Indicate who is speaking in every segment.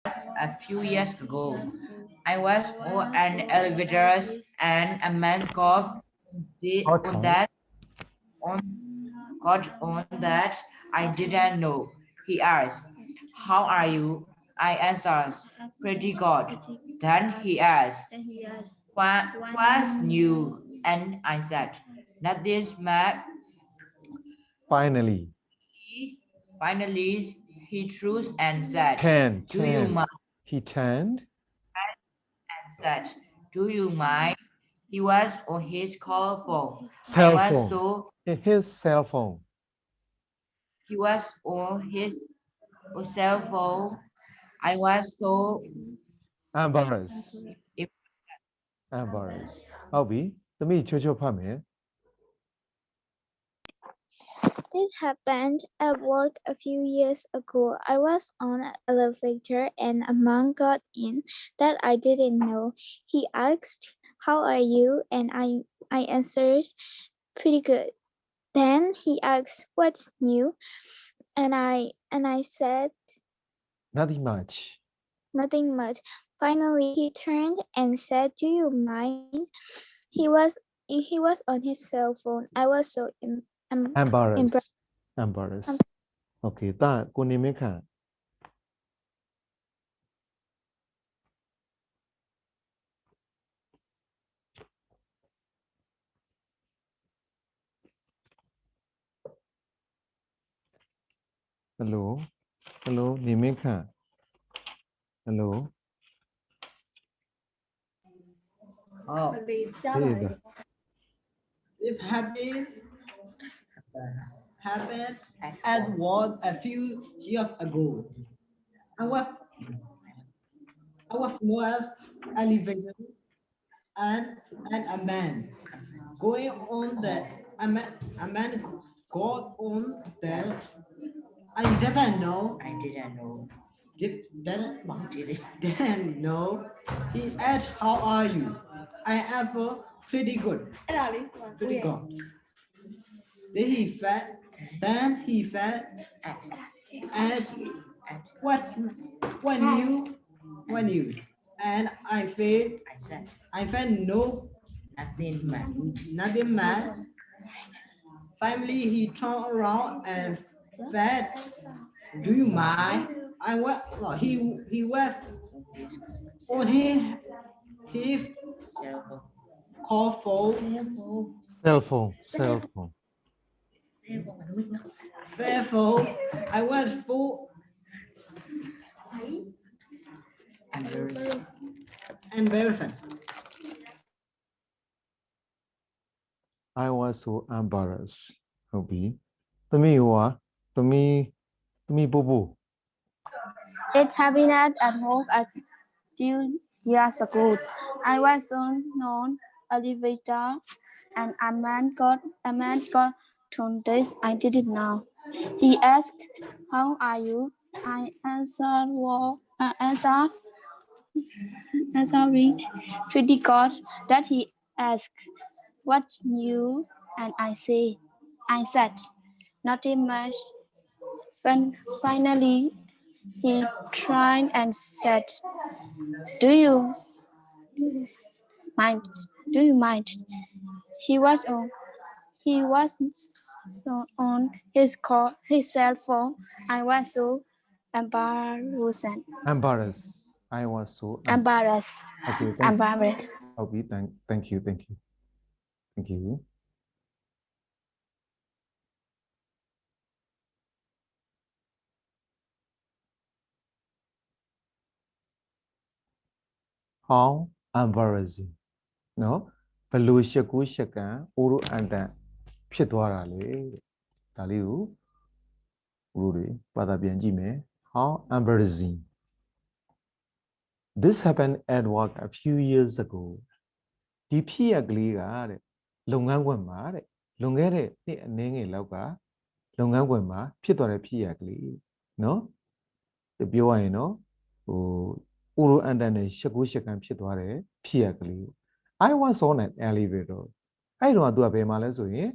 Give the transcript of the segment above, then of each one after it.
Speaker 1: a few years ago. I was on an elevator and a man on
Speaker 2: Cotton.
Speaker 1: that on got on that I didn't know. He asked, "How are you?" I answered, "Pretty good." Then he asked, What's new?" And I said, "Nothing's mad."
Speaker 2: Finally.
Speaker 1: Finally, he chose and said,
Speaker 2: Ten.
Speaker 1: "Do you
Speaker 2: Ten.
Speaker 1: mind?"
Speaker 2: He turned.
Speaker 1: And said, "Do you mind?" He was on his cell phone. I
Speaker 2: Cell
Speaker 1: was
Speaker 2: phone.
Speaker 1: so
Speaker 2: His cell phone.
Speaker 1: he was on his cell phone. I was so
Speaker 2: Embarrassed.
Speaker 1: if
Speaker 2: Embarrassed. ဟုတ်ပြီသမီးချိုးချိုးဖတ်မယ်
Speaker 3: This happened at work a few years ago. I was on an elevator and a man got in that I didn't know. He asked, "How are you?" And I answered, "Pretty good." Then he asked, "What's new?" And I said,
Speaker 2: nothing much
Speaker 3: "Nothing much." Finally he turned and said, "Do you mind?" He was on his cell phone. I was so
Speaker 2: embarrassed
Speaker 3: embarrassed.
Speaker 2: embarrassed okay ဒါကိုနေမင်းခန့် hello hello နေမင်းခန့် hello
Speaker 1: oh
Speaker 2: hey
Speaker 4: It happened at work a few years ago. I was was elevator and a man going on the a man got on there. I didn't know.
Speaker 1: I didn't know.
Speaker 4: Didn't know. He asked, "How are you?" I answered, "Pretty good." Pretty good. Then he fed asked, what new? And I felt no, nothing mad. Finally, he turned around and said, "Do you mind?" I was no, he was on his call phone.
Speaker 2: cell phone
Speaker 4: Fearful. I was full embarrassed.
Speaker 2: I was so embarrassed ဟုတ်ပြီသမီးဟိုဟာသမီးပူပူ
Speaker 5: It happened at work a few years ago. I was on an elevator and a man got on this I didn't know. He asked, "How are you?" I answered pretty good. That he asked, "What's new?" And I said, "Nothing much." Finally, he tried and said, "Do you mind? Do you mind?" He was his cell phone. I was so embarrassed.
Speaker 2: I was so
Speaker 5: Embarrassed.
Speaker 2: okay
Speaker 5: Embarrassed.
Speaker 2: okay thank you how embarrassing နော်ဘယ်လိုရှက်ကူးရှက်ကံအိုးတို့အန်တန်ဖြစ်သွားတာလေဒါလေးကိုဦးတို့တွေဘာသာပြန်ကြည့်မယ် how embarrassing this happened at work a few years ago ဒီဖြစ်ရကလေးကတဲ့လုပ်ငန်းခွင်မှာတဲ့လွန်ခဲ့တဲ့နှစ်အနည်းငယ်လောက်ကလုပ်ငန်းခွင်မှာဖြစ်သွားတဲ့ဖြစ်ရကလေးနော်ပြောရရင်နော်ဟိုအိုးတို့အန်တန်နဲ့ရှက်ကူးရှက်ကံဖြစ်သွားတဲ့ဖြစ်ရကလေး I was on an elevator အဲ့တော့ तू ကဘယ်မှာလဲဆိုရင်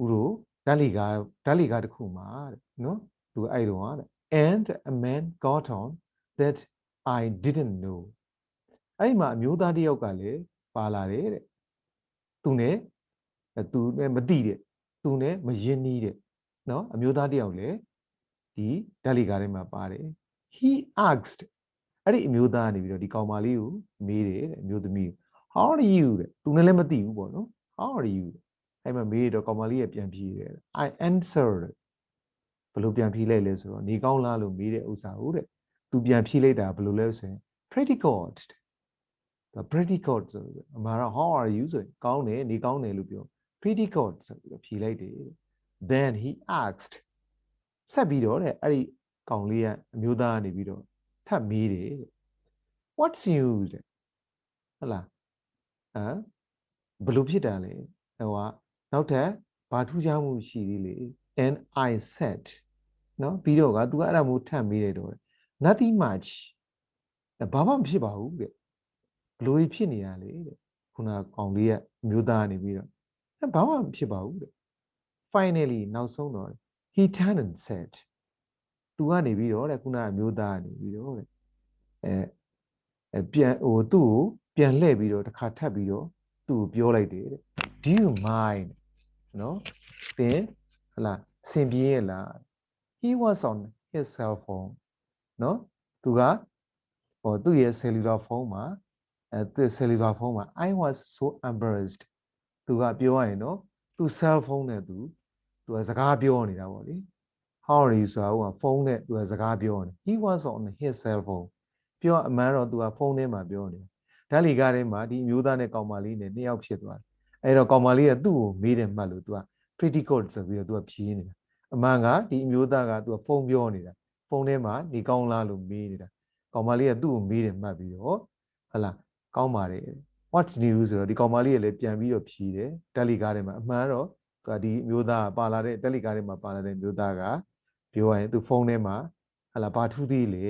Speaker 2: ဥတို့ဓာတ်လီကားတစ်ခုမှာတဲ့နော် तू အဲ့တော့တဲ့ and a man got on that I didn't know အဲ့မှာအမျိုးသားတစ်ယောက်ကလည်းပါလာတယ်တဲ့သူနဲ့မသိတဲ့သူနဲ့မရင်းနှီးတဲ့เนาะအမျိုးသားတစ်ယောက်လည်းဒီဓာတ်လီကားထဲမှာပါတယ် he asked အဲ့ဒီအမျိုးသားကနေပြီးတော့ဒီကောင်မလေးကိုမေးတယ်တဲ့အမျိုးသမီးကို how are you တဲ့သူနဲ့လည်းမသိဘူးပေါ့နော် how are you အဲ့မှာမေးတော့ကောင်မလေးကပြန်ဖြေတယ် I answered ဘယ်လိုပြန်ဖြေလိုက်လဲဆိုတော့နေကောင်းလားလို့မေးတဲ့ဥစ္စာဟုတ်တဲ့သူပြန်ဖြေလိုက်တာဘယ်လိုလဲဆိုရင် pretty good the pretty good ဆိုပြီးအမှားတော့ how are you ဆိုရင်ကောင်းတယ်နေကောင်းတယ်လို့ပြော pretty good ဆိုပြီးတော့ဖြေလိုက်တယ် then he asked ဆက်ပြီးတော့တဲ့အဲ့ဒီကောင်လေးကအမျိုးသားကနေပြီးတော့ထပ်မေးတယ် what's news တဲ့ဟုတ်လားဘယ်လိုဖြစ်တာလဲဟိုကနောက်ထပ်ဘာထူးခြားမှုရှိသေးလဲ and I said နော်ပြီးတော့က तू ကအဲ့ဒါမျိုးထပ်မေးတယ်တော့ nothing much ဘာမှမဖြစ်ပါဘူးတဲ့ဘလို့ဖြစ်နေရလေတဲ့ခုနကောင်လေးကအမျိုးသားကနေပြီးတော့ဘာမှမဖြစ်ပါဘူးတဲ့ finally နောက်ဆုံးတော့ he turned and said သူကနေပြီးတော့တဲ့ခုနအမျိုးသားကနေပြီးတော့တဲ့ပြန်သူ့ကိုပြန်လှည့်ပြီးတော့တစ်ခါထပ်ပြီးတော့သူ့ကိုပြောလိုက်တယ်တဲ့ do you mind နော်သင်ဟလာစင်ပြေးရလား he was on his cell phone နော်သူကသူ့ရဲ့ cellular phone မှာသူ့ cellular phone မှာ I was so embarrassed သူကပြောရရင်နော်သူ cell phone နဲ့သူကစကားပြောနေတာပေါ့လေ how are you ဆိုတာကဖုန်းနဲ့သူကစကားပြောနေ he was on his cell phone ပြောအမှန်တော့သူကဖုန်းထဲမှာပြောနေဓာတ်လီကားထဲမှာဒီအမျိုးသားနဲ့ကောင်မလေးနဲ့နှစ်ယောက်ဖြစ်သွားတယ်အဲ့တော့ကောင်မလေးကသူ့ကိုမေးတယ်မှတ်လို့သူက pretty good ဆိုပြီးတော့သူကဖြေနေတာအမှန်ကဒီအမျိုးသားကသူကဖုန်းပြောနေတာဖုန်းထဲမှာနေကောင်းလားလို့မေးနေတာကောင်မလေးကသူ့ကိုမေးတယ်မှတ်ပြီးတော့ဟလာကောင်းပါတယ် what's new ဆိုတော့ဒီကောင်မလေးကလည်းပြန်ပြီးတော့ဖြေတယ်ဓာတ်လီကားထဲမှာအမှန်တော့သူကဒီအမျိုးသားပါလာတဲ့ဓာတ်လီကားထဲမှာပါလာတဲ့မျိုးသားကပြောရရင်သူဖုန်းထဲမှာဟလာဘာထူးသေးလဲ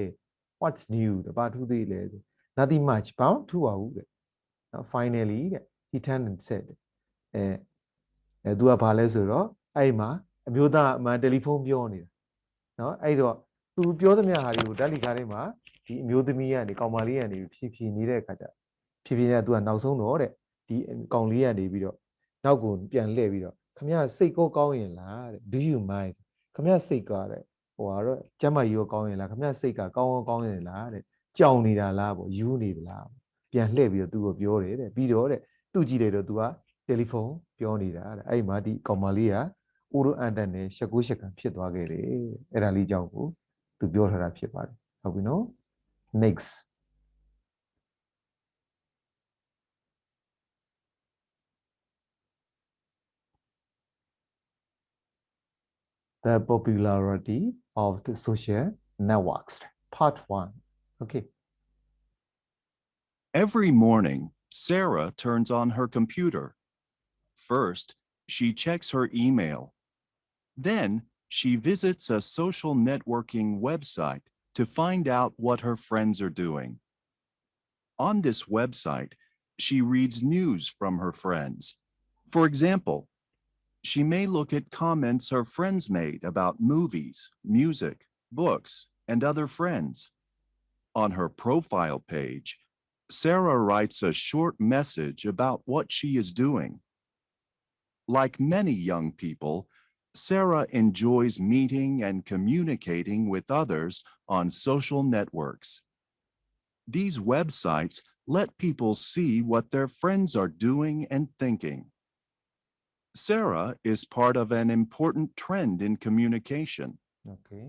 Speaker 2: what's new ဘာထူးသေးလဲ nothing much ဘာမှထူးပါဘူးတဲ့ finally တဲ့ he turned and said သူကဘာလဲဆိုတော့အဲ့မှာအမျိုးသားအမှန်တယ်လီဖုန်းပြောနေတာเนาะအဲ့တော့သူပြောသမျှဟာတွေကိုဓာတ်လီကားထဲမှာဒီအမျိုးသမီးကနေကောင်မလေးကနေဖြည်းနေတဲ့အခါကျဖြည်းနဲ့သူကနောက်ဆုံးတော့တဲ့ဒီကောင်လေးကနေပြီးတော့နောက်ကိုပြန်လှည့်ပြီးတော့ခမရစိတ်ကောင်းရင်လားတဲ့ do you mind ခမရစိတ်ကားတဲ့ဟိုကတော့ကျမကြီးရောကောင်းရင်လားခမရစိတ်ကကောင်းရင်လားတဲ့ကြောင်နေတာလားပေါ့ယူနေသလားပြန်လှည့်ပြီးတော့သူကိုပြောတယ်တဲ့ပြီးတော့တဲ့သူကြည့်တယ်တော့သူကတယ်လီဖုန်းပြောနေတာတဲ့အဲ့မှာဒီကောင်မလေးကအိုရိုအန်တန်နဲ့ရှက်ကိုရှက်ကန်ဖြစ်သွားခဲ့တယ်အဲ့ဒါလေးကြောင့်ကိုသူပြောထားတာဖြစ်ပါတယ်ဟုတ်ပြီနော် next the popularity of the social networks part 1 okay
Speaker 6: Every morning, Sarah turns on her computer. First, she checks her email. Then, she visits a social networking website to find out what her friends are doing. On this website, she reads news from her friends. For example, she may look at comments her friends made about movies, music, books, and other friends. On her profile page, Sarah writes a short message about what she is doing. Like many young people, Sarah enjoys meeting and communicating with others on social networks. These websites let people see what their friends are doing and thinking. Sarah is part of an important trend in communication.
Speaker 2: okay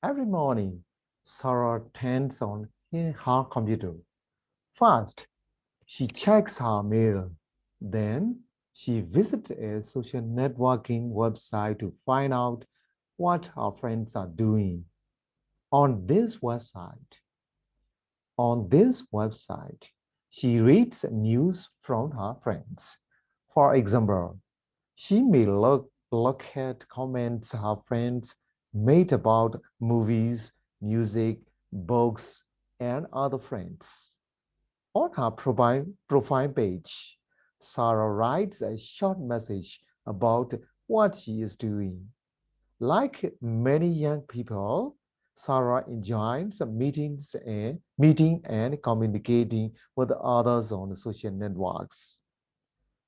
Speaker 2: every morning Sarah turns on her computer first she checks her mail then she visits a social networking website to find out what her friends are doing on this website she reads news from her friends. For example, she may look at comments her friends made about movies, music, books, and other friends. On her profile page, Sarah writes a short message about what she is doing. Like many young people, Sarah enjoys meeting and communicating with others on social networks.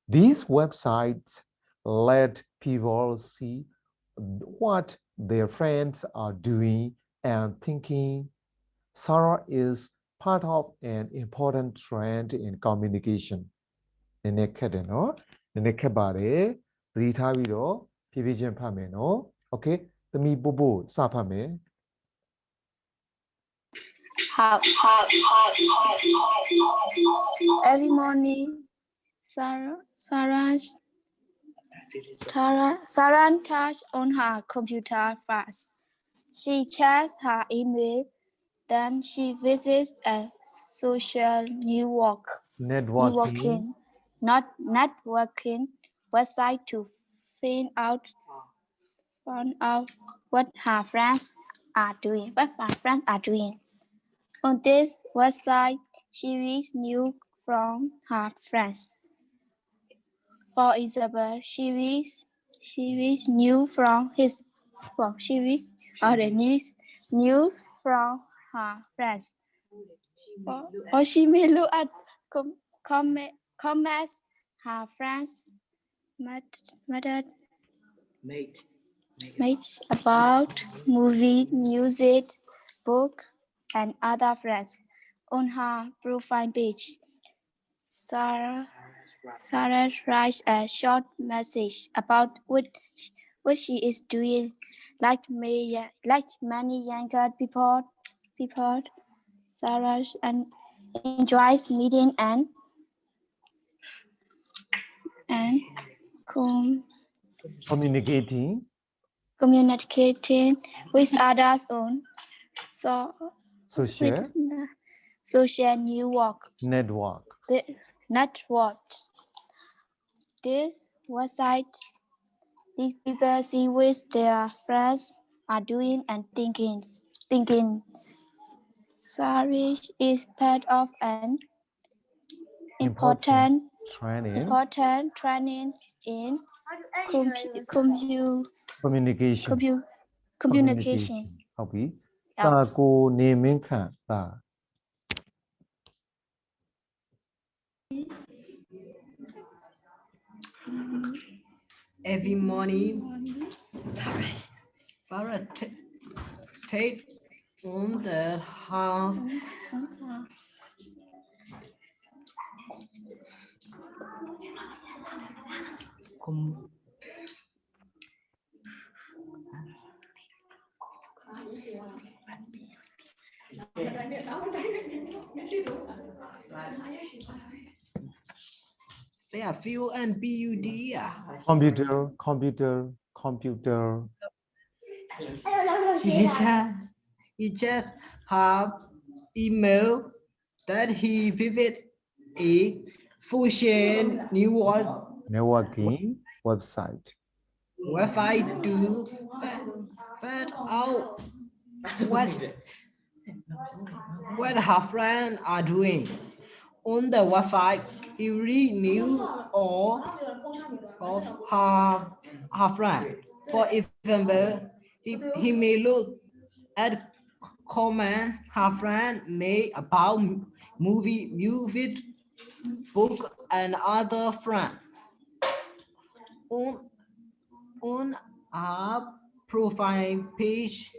Speaker 2: These websites let people see what their friends are doing and thinking. Sarah is part of an important trend in communication. နည်းနည်းခက်တယ်နော်နည်းနည်းခက်ပါတယ်သတိထားပြီးတော့ဖြည်းဖြည်းချင်းဖတ်မယ်နော် Okay သမီးပို့ပို့စဖတ်မယ်
Speaker 5: Every morning, Sarah touches on her computer first. She checks her email, then she visits a social networking website to find out what her friends are doing. On this website, she reads news from her friends. For example, she reads news from news from her friends. Or she may look at comments her friends made about movie, music, book, and other friends. On her profile page, Sarah writes a short message about what she is doing. Like many younger people, Sarah enjoys meeting and communicating with others on social networks. This website lets people see what their friends are doing and thinking. Sarah is part of an important training in communication.
Speaker 2: ဟုတ်ပြီတာကိုနေမင်းခန့်တာ
Speaker 4: Every morning, Sarah take on the Say a few and BUD.
Speaker 2: Computer.
Speaker 4: He just have email that he visit a Fusion New World
Speaker 2: Networking website.
Speaker 4: Website to find out what her friends are doing. On the website, he read news of her friend. For example, he may look at comment her friend made about movie, music, book, and other friends. On our profile page,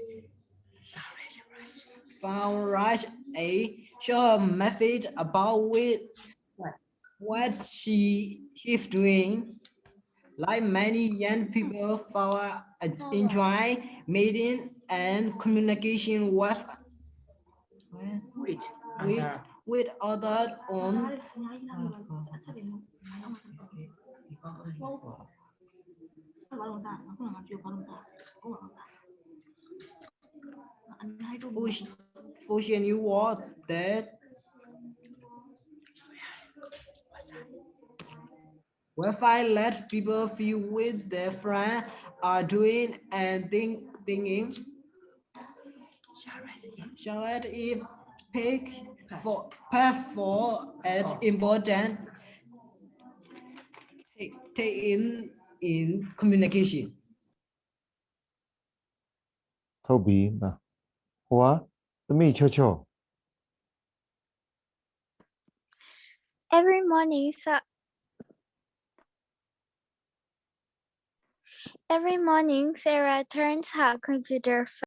Speaker 4: found a short message about what she is doing. Like many young people, enjoy meeting and communication with others on social new world that website lets people feel what their friends are doing and thinking. Show it if pick for as important take in communication.
Speaker 2: ဟုတ်ပြီပါ ဟိုကသမီးချောချော
Speaker 3: Every morning, Sarah turns her computer